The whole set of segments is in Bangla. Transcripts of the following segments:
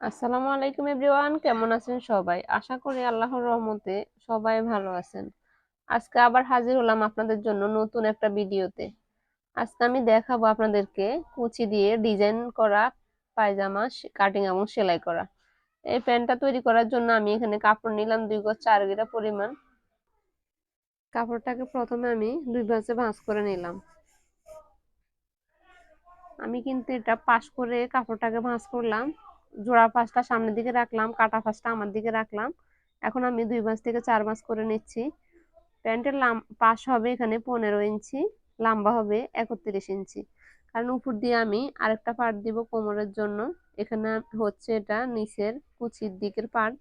আসসালামু আলাইকুম এভরিওয়ান, কেমন আছেন সবাই? আশা করি আল্লাহর রহমতে সবাই ভালো আছেন। আজকে আবার হাজির হলাম আপনাদের জন্য নতুন একটা ভিডিওতে। আজকে আমি দেখাবো আপনাদেরকে কুচি দিয়ে ডিজাইন করা পায়জামা কাটিং এবং সেলাই করা। এই প্যান্টটা তৈরি করার জন্য আমি এখানে কাপড় নিলাম 2 গজ 4 গিরা পরিমাণ। কাপড়টাকে প্রথমে আমি 2 ভাঁজে ভাঁজ করে নিলাম। আমি কিন্তু এটা পাশ করে কাপড়টাকে ভাঁজ করলাম। জোড়া ফাঁসটা সামনের দিকে রাখলাম, কাটা ফাঁসটা আমার দিকে রাখলাম। এখন আমি 2 ভাঁজ থেকে 4 ভাঁজ করে নিচ্ছি। প্যান্টের পাশ হবে এখানে 15 ইঞ্চি, লম্বা হবে 31 ইঞ্চি। কারণ উপর দিয়ে আমি আরেকটা পার্ট দিব কোমরের জন্য। এখানে হচ্ছে এটা নিচের কুচির দিকের পার্ট।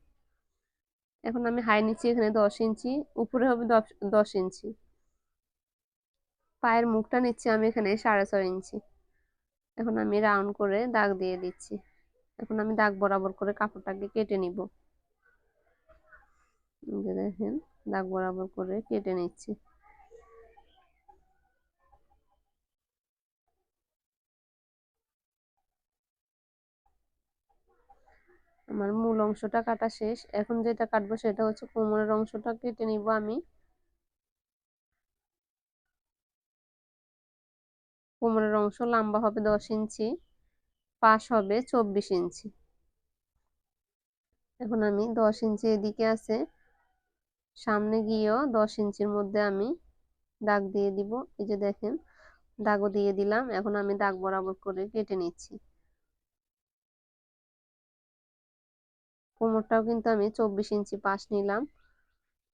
এখন আমি হাই নিচ্ছি এখানে 10 ইঞ্চি, উপরে হবে 10 ইঞ্চি। পায়ের মুখটা নিচ্ছি আমি এখানে 6.5 ইঞ্চি। এখন আমি রাউন্ড করে দাগ দিয়ে দিচ্ছি। এখন আমি দাগ বরাবর করে কাপড়টাকে কেটে নিব। দেখেন, দাগ বরাবর করে কেটে নিচ্ছি। আমার মূল অংশটা কাটা শেষ। এখন যেটা কাটবো সেটা হচ্ছে কোমরের অংশটা কেটে নিব আমি। কোমরের অংশ লম্বা হবে 10 ইঞ্চি, পাশ হবে 24 ইঞ্চি। এখন আমি 10 ইঞ্চি এদিকে আছে, সামনে গিয়েও 10 ইঞ্চির মধ্যে আমি দাগ দিয়ে দিব। এই যে দেখেন, দাগও দিয়ে দিলাম। এখন আমি দাগ বরাবর করে কেটে নিচ্ছি। কোমরটাও কিন্তু আমি 24 ইঞ্চি পাশ নিলাম।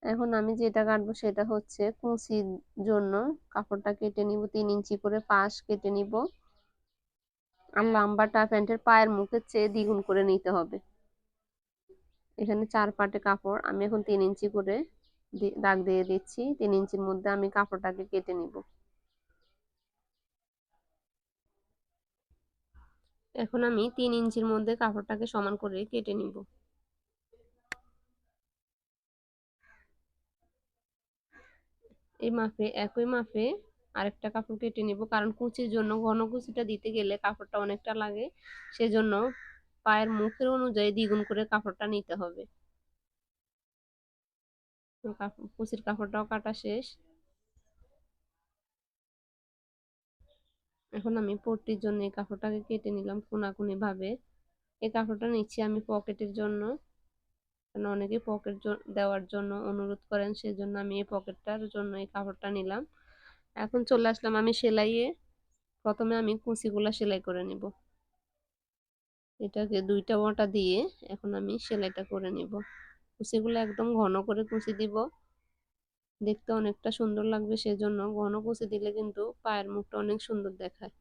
এখন আমি যেটা কাটবো সেটা হচ্ছে কুচির জন্য কাপড়টা কেটে নিব, 3 ইঞ্চি করে পাশ কেটে নিব। আর লম্বাটা প্যান্টের পায়ের মুখের চেয়ে দ্বিগুণ করে নিতে হবে। এখানে 4 পাটে কাপড়, আমি এখন 3 ইঞ্চি করে দাগ দিয়ে দিচ্ছি। 3 ইঞ্চির মধ্যে আমি কাপড়টাকে কেটে নিব। এখন আমি 3 ইঞ্চির মধ্যে কাপড়টাকে সমান করে কেটে নিব। একই মাপে আরেকটা কাপড় কেটে নিব, কারণ কুচির জন্য ঘন কুচিটা দিতে গেলে কাপড়টা অনেকটা লাগে। সেজন্য পায়ের মুখের অনুযায়ী দ্বিগুণ করে কাপড়টা নিতে হবে। কুচির কাপড়টাও কাটা শেষ। এখন আমি পট্টির জন্য এই কাপড়টাকে কেটে নিলাম কোনাকুনি ভাবে। এই কাপড়টা নিচ্ছি আমি পকেটের জন্য, কারণ অনেকে পকেট দেওয়ার জন্য অনুরোধ করেন, সেজন্য আমি এই পকেটটার জন্য এই কাপড়টা নিলাম। এখন চলে আসলাম আমি সেলাইয়ে। প্রথমে আমি কুচিগুলা সেলাই করে নিব। এটাকে 2টা ওঁটা দিয়ে এখন আমি সেলাইটা করে নিব। কুচিগুলো একদম ঘন করে কুচি দিব, দেখতে অনেকটা সুন্দর লাগবে। সেজন্য ঘন কুচি দিলে কিন্তু পায়ের মুখটা অনেক সুন্দর দেখায়।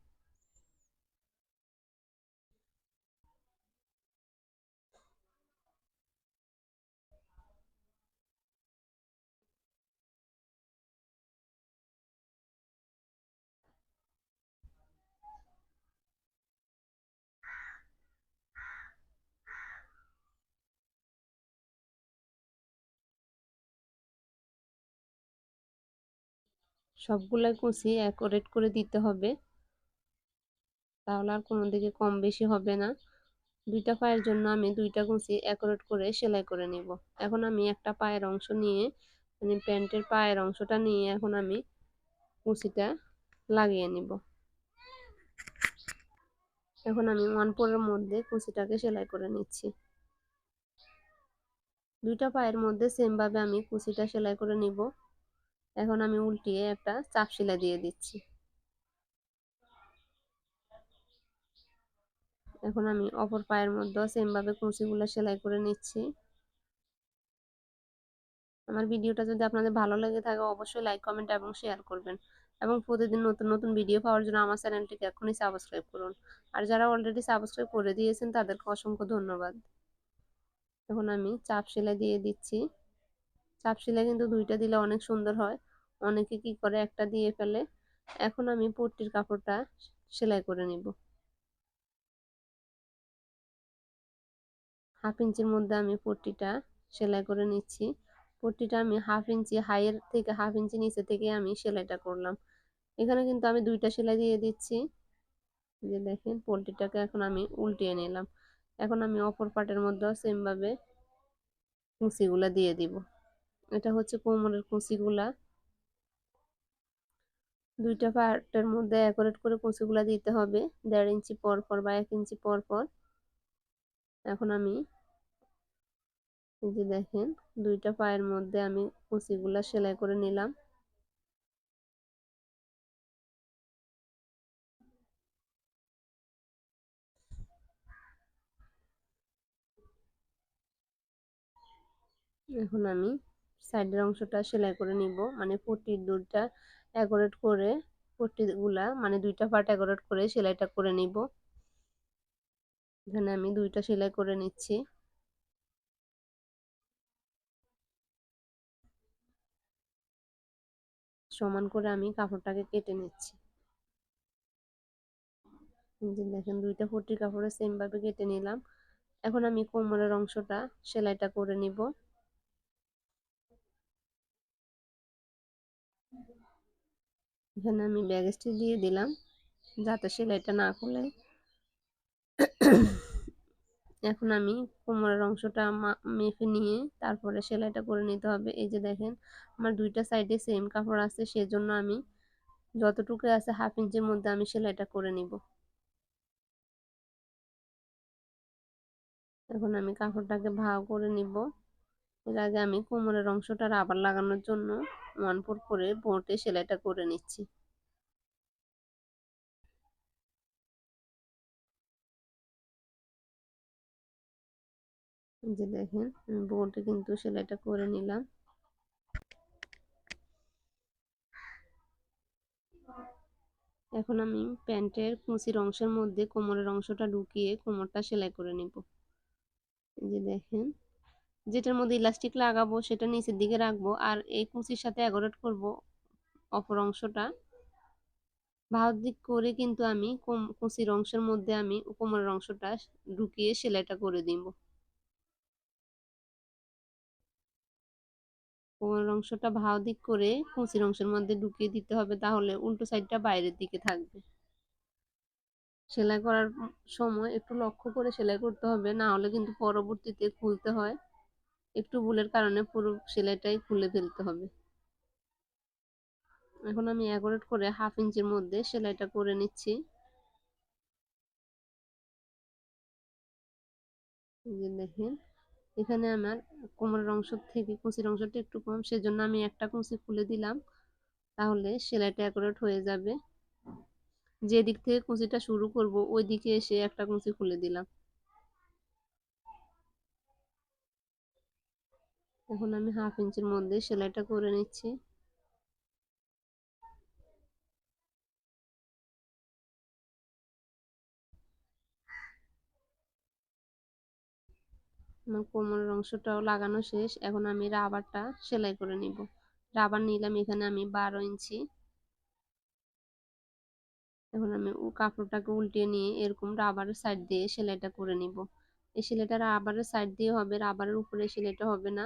সবগুলাই কুচি অ্যাকুরেট করে দিতে হবে, তাহলে আর কোনো দিকে কম বেশি হবে না। 2টা পায়ের জন্য আমি 2টা কুচি অ্যাকুরেট করে সেলাই করে নিব। এখন আমি একটা পায়ের অংশ নিয়ে, মানে প্যান্টের পায়ের অংশটা নিয়ে এখন আমি কুচিটা লাগিয়ে নিব। এখন আমি 1/4 মধ্যে কুচিটাকে সেলাই করে নিচ্ছি। 2টা পায়ের মধ্যে সেম ভাবে আমি কুচিটা সেলাই করে নিব। এখন আমি উল্টিয়ে একটা চাপ সেলাই দিয়ে দিচ্ছি। এখন আমি অপর পায়ের মধ্যে সেম ভাবে কুচিগুলো সেলাই করে নিচ্ছি। আমার ভিডিওটা যদি আপনাদের ভালো লেগে থাকে অবশ্যই লাইক, কমেন্ট এবং শেয়ার করবেন। এবং প্রতিদিন নতুন নতুন ভিডিও পাওয়ার জন্য আমার চ্যানেলটিকে এখনই সাবস্ক্রাইব করুন। আর যারা অলরেডি সাবস্ক্রাইব করে দিয়েছেন তাদেরকে অসংখ্য ধন্যবাদ। এখন আমি চাপ সেলাই দিয়ে দিচ্ছি। চাপ সেলাই কিন্তু 2টা দিলে অনেক সুন্দর হয়, অনেকে কি করে একটা দিয়ে ফেলে। এখন আমি পট্টির কাপড়টা সেলাই করে নিব। 1/2 ইঞ্চির মধ্যে আমি পট্টিটা সেলাই করে নিচ্ছি। পট্টিটা আমি 1/2 ইঞ্চি হাইয়ের থেকে 1/2 ইঞ্চি নিচে থেকে আমি সেলাইটা করলাম। এখানে কিন্তু আমি 2টা সেলাই দিয়ে দিচ্ছি। যে দেখেন, পট্টিটাকে এখন আমি উল্টিয়ে নিলাম। এখন আমি অপর পার্টের মধ্যেও সেম ভাবে কুচিগুলা দিয়ে দিব। এটা হচ্ছে কোমরের কুচিগুলা, দুইটা পার্টের মধ্যে অ্যাকুরেট করে কুচিগুলা দিতে হবে 1.5 ইঞ্চি পর পর বা 1 ইঞ্চি পর পর। এখন আমি এই যে দেখেন দুইটা পায়ের মধ্যে আমি কুচিগুলা সেলাই করে নিলাম। এখন আমি সাইডের অংশটা সেলাই করে নিব, মানে পট্টির দুইটা অ্যাকুরেট করে পট্টিগুলা মানে দুইটা পার্ট অ্যাকুরেট করে সেলাইটা করে নিব। এখানে আমি দুইটা সেলাই করে নিচ্ছি। সমান করে আমি কাপড়টাকে কেটে নিচ্ছি। যে দেখেন দুইটা পট্টির কাপড়ে সেম ভাবে কেটে নিলাম। এখন আমি কোমরের অংশটা সেলাইটা করে নিব। এখানে আমি ব্যাক স্টিচ দিয়ে দিলাম যাতে সেলাইটা না খুলে। এখন আমি কোমরের অংশটা মেপে নিয়ে তারপরে সেলাইটা করে নিতে হবে। এই যে দেখেন আমার দুইটা সাইডে সেম কাপড় আছে, সেজন্য আমি যতটুকু আছে 1/2 ইঞ্চির মধ্যে আমি সেলাইটা করে নিব। এখন আমি কাপড়টাকে ভাগ করে নিব। এর আগে আমি কোমরের অংশটা রাবার লাগানোর জন্য 1/4 করে বোটে সেলাইটা করে নিচ্ছি। এই যে দেখেন আমি বোটে কিন্তু সেলাইটা করে নিলাম। এখন আমি প্যান্টের কুচির অংশের মধ্যে কোমরের অংশটা ঢুকিয়ে কোমরটা সেলাই করে নিব। এই যে দেখেন যেটার মধ্যে ইলাস্টিক লাগাবো সেটা নিচের দিকে রাখবো, আর এই কুচির সাথে অ্যাকুরেট করব অপর অংশটা। বাহুর দিক করে কিন্তু আমি কুচির অংশের মধ্যে আমি কোমরের অংশটা ঢুকিয়ে সেলাইটা করে দিব। কোমরের অংশটা বাহু দিক করে কুচির অংশের মধ্যে ঢুকিয়ে দিতে হবে, তাহলে উল্টো সাইডটা বাইরের দিকে থাকবে। সেলাই করার সময় একটু লক্ষ্য করে সেলাই করতে হবে, না হলে কিন্তু পরবর্তীতে খুলতে হয়, একটু ভুলের কারণে পুরো সেলাইটাই খুলে ফেলতে হবে। এখন আমি অ্যাকুরেট করে 1/2 ইঞ্চির মধ্যে সেলাইটা করে নিচ্ছি। এই যে দেখেন এখানে আমার কোমরের অংশ থেকে কুচির অংশটা একটু কম, সেজন্য আমি একটা কুচি খুলে দিলাম, তাহলে সেলাইটা অ্যাকুরেট হয়ে যাবে। যে দিক থেকে কুচিটা শুরু করব ওই দিকে এসে একটা কুচি খুলে দিলাম। এখন আমি 1/2 ইঞ্চির মধ্যে সেলাইটা করে নিচ্ছি। আমার কোমরের অংশটাও লাগানো শেষ। এখন আমি রাবারটা সেলাই করে নিব। রাবার নিলাম এখানে আমি 12 ইঞ্চি। এখন আমি কাপড়টাকে উল্টিয়ে নিয়ে এরকম রাবারের সাইড দিয়ে সেলাইটা করে নিব। এই সেলাইটা রাবারের সাইড দিয়ে হবে, রাবারের উপরে সেলাইটা হবে না।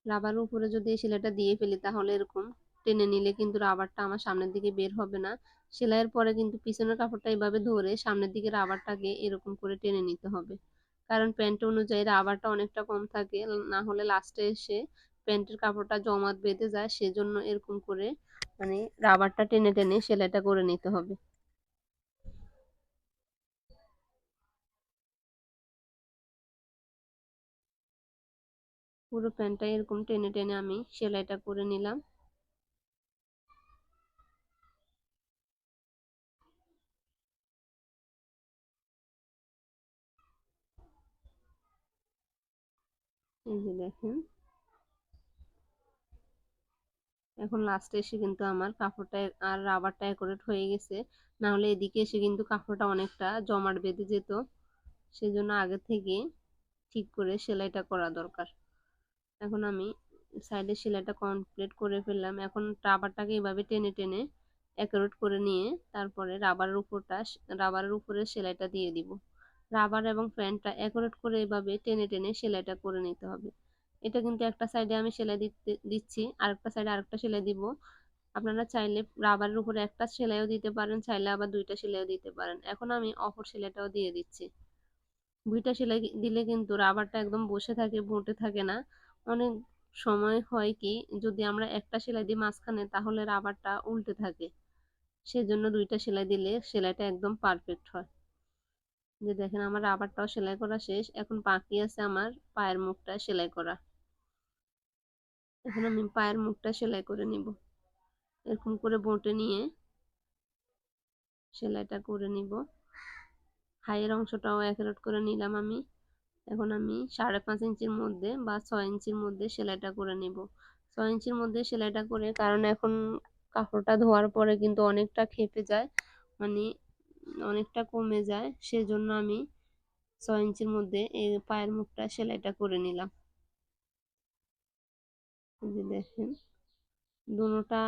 রাবারের উপরে যদি এই সেলাইটা দিয়ে ফেলি তাহলে এরকম টেনে নিলে কিন্তু রাবারটা আমার সামনের দিকে বের হবে না। সেলাইয়ের পরে কিন্তু পিছনের কাপড়টা এইভাবে ধরে সামনের দিকে রাবারটাকে এরকম করে টেনে নিতে হবে, কারণ প্যান্ট অনুযায়ী রাবারটা অনেকটা কম থাকে, না হলে লাস্টে এসে প্যান্টের কাপড়টা জমাট বেঁধে যায়। সেজন্য এরকম করে মানে রাবারটা টেনে টেনে সেলাইটা করে নিতে হবে। পুরো প্যান্টটা এরকম টেনে টেনে আমি সেলাইটা করে নিলাম। এই যে দেখেন এখন লাস্টে এসে কিন্তু আমার কাপড়টা আর রাবারটা অ্যাকুরেট হয়ে গেছে, না হলে এদিকে এসে কিন্তু কাপড়টা অনেকটা জমাট বেঁধে যেত। সেজন্য আগে থেকে ঠিক করে সেলাইটা করা দরকার। এখন আমি সাইডে সেলাইটা কমপ্লিট করে ফেললাম। এখন রাবারটাকে এইভাবে টেনে টেনে অ্যাকুরেট করে নিয়ে তারপরে রাবারের উপরে সেলাইটা দিয়ে দিব। রাবার এবং প্যান্টটা অ্যাকুরেট করে এভাবে টেনে টেনে সেলাইটা করে নিতে হবে। এটা কিন্তু একটা সাইডে আমি সেলাই দিচ্ছি, আরেকটা সাইডে আরেকটা সেলাই দিব। আপনারা চাইলে রাবারের উপরে একটা সেলাইও দিতে পারেন, চাইলে আবার দুইটা সেলাইও দিতে পারেন। এখন আমি অপর সেলাইটাও দিয়ে দিচ্ছি। দুইটা সেলাই দিলে কিন্তু রাবারটা একদম বসে থাকে, বঁটে থাকে না। অনেক সময় হয় কি, যদি আমরা একটা সেলাই দিই মাঝখানে তাহলে রাবারটা উল্টে থাকে, সেজন্য দুইটা সেলাই দিলে সেলাইটা একদম পারফেক্ট হয়। যে দেখেন আমার রাবারটাও সেলাই করা শেষ, এখন বাকি আছে আমার পায়ের মুখটা সেলাই করা। এখন আমি পায়ের মুখটা সেলাই করে নিব, এরকম করে বঁটে নিয়ে সেলাইটা করে নিব। হাইয়ের অংশটাও একরোট করে নিলাম আমি। এখন আমি 5.5 ইঞ্চির মধ্যে বা 6 ইঞ্চির মধ্যে সেলাইটা করে নিব। 6 ইঞ্চির মধ্যে সেলাইটা করে, কারণ এখন কাপড়টা ধোয়ার পরে কিন্তু অনেকটা খেপে যায়, মানে অনেকটা কমে যায়, সেজন্য আমি 6 ইঞ্চির মধ্যে এই পায়ের মুখটা সেলাইটা করে নিলাম। এই যে দেখেন দুটোটা,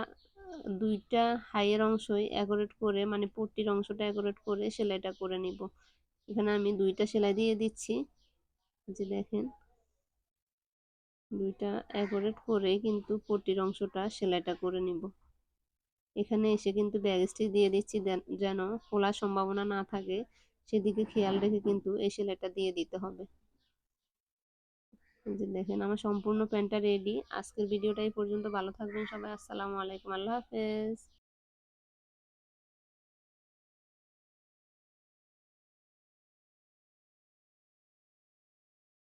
দুইটা হাইয়ের অংশই একরেট করে, মানে পট্টির অংশটা একরেট করে সেলাইটা করে নিব। এখানে আমি দুইটা সেলাই দিয়ে দিচ্ছি। যে দেখেন দুইটা একরেট করে কিন্তু পট্টির অংশটা সেলাইটা করে নিব। এখানে এসে কিন্তু ব্যাক স্টিচ দিয়ে দিচ্ছি, যেন খোলার সম্ভাবনা না থাকে, সেদিকে খেয়াল রেখে কিন্তু এই সেলাইটা দিয়ে দিতে হবে। যে দেখেন আমার সম্পূর্ণ প্যান্টটা রেডি। আজকের ভিডিওটা এই পর্যন্ত, ভালো থাকবেন সবাই, আসসালামু আলাইকুম, আল্লাহ হাফেজ।